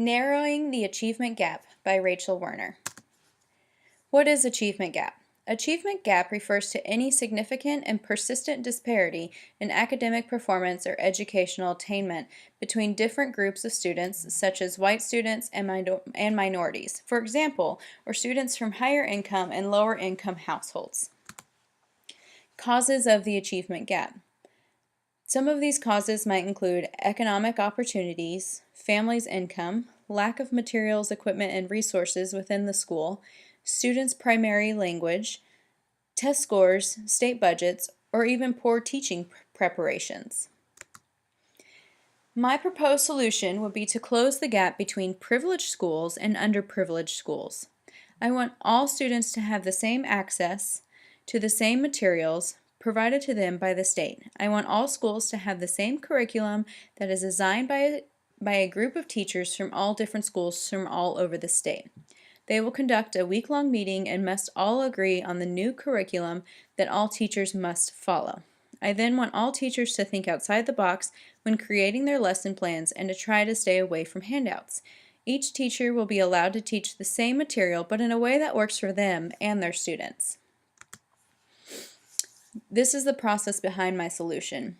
Narrowing the Achievement Gap by Rachel Werner. What is achievement gap? Achievement gap refers to any significant and persistent disparity in academic performance or educational attainment between different groups of students, such as white students and minorities, for example, or students from higher income and lower income households. Causes of the achievement gap. Some of these causes might include economic opportunities, families' income, lack of materials, equipment, and resources within the school, students' primary language, test scores, state budgets, or even poor teaching preparations. My proposed solution would be to close the gap between privileged schools and underprivileged schools. I want all students to have the same access to the same materials provided to them by the state. I want all schools to have the same curriculum that is designed by a group of teachers from all different schools from all over the state. They will conduct a week-long meeting and must all agree on the new curriculum that all teachers must follow. I then want all teachers to think outside the box when creating their lesson plans and to try to stay away from handouts. Each teacher will be allowed to teach the same material, but in a way that works for them and their students. This is the process behind my solution.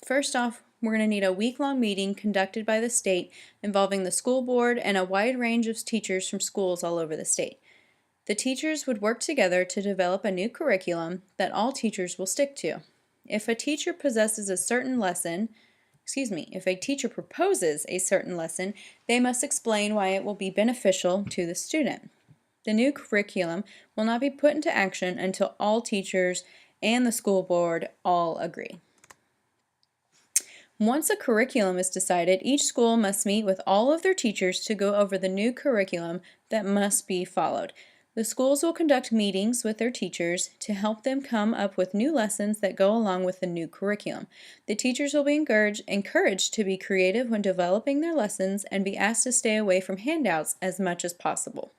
First off, we're going to need a week-long meeting conducted by the state involving the school board and a wide range of teachers from schools all over the state. The teachers would work together to develop a new curriculum that all teachers will stick to. If a teacher proposes a certain lesson, they must explain why it will be beneficial to the student. The new curriculum will not be put into action until all teachers and the school board all agree. Once a curriculum is decided, each school must meet with all of their teachers to go over the new curriculum that must be followed. The schools will conduct meetings with their teachers to help them come up with new lessons that go along with the new curriculum. The teachers will be encouraged to be creative when developing their lessons and be asked to stay away from handouts as much as possible.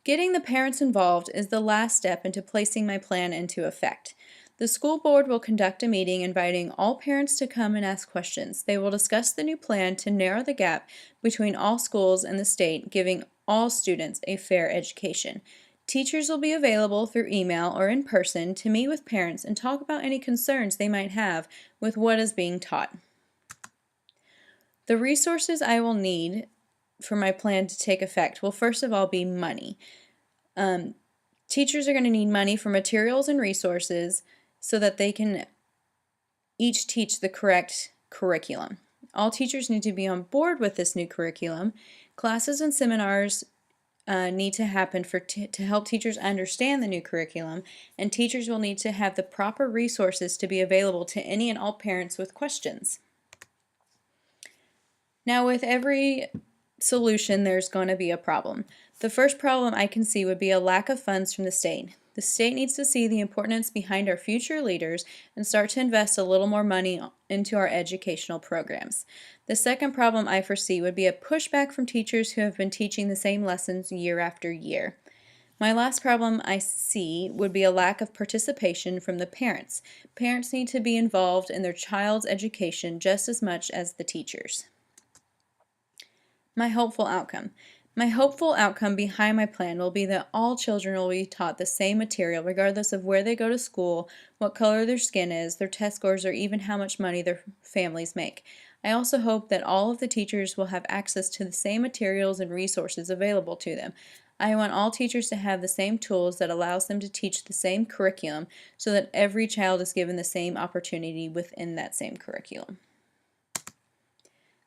Getting the parents involved is the last step into placing my plan into effect. The school board will conduct a meeting inviting all parents to come and ask questions. They will discuss the new plan to narrow the gap between all schools and the state, giving all students a fair education. Teachers will be available through email or in person to meet with parents and talk about any concerns they might have with what is being taught. The resources I will need for my plan to take effect will first of all be money. Teachers are going to need money for materials and resources so that they can each teach the correct curriculum. All teachers need to be on board with this new curriculum. Classes and seminars need to happen to help teachers understand the new curriculum, and teachers will need to have the proper resources to be available to any and all parents with questions. Now, with every solution, there's going to be a problem. The first problem I can see would be a lack of funds from the state. The state needs to see the importance behind our future leaders and start to invest a little more money into our educational programs. The second problem I foresee would be a pushback from teachers who have been teaching the same lessons year after year. My last problem I see would be a lack of participation from the parents. Parents need to be involved in their child's education just as much as the teachers. My hopeful outcome. My hopeful outcome behind my plan will be that all children will be taught the same material regardless of where they go to school, what color their skin is, their test scores, or even how much money their families make. I also hope that all of the teachers will have access to the same materials and resources available to them. I want all teachers to have the same tools that allows them to teach the same curriculum so that every child is given the same opportunity within that same curriculum.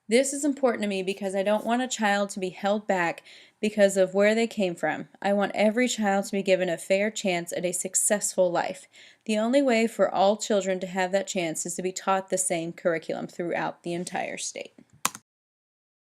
This is important to me because I don't want a child to be held back because of where they came from. I want every child to be given a fair chance at a successful life. The only way for all children to have that chance is to be taught the same curriculum throughout the entire state.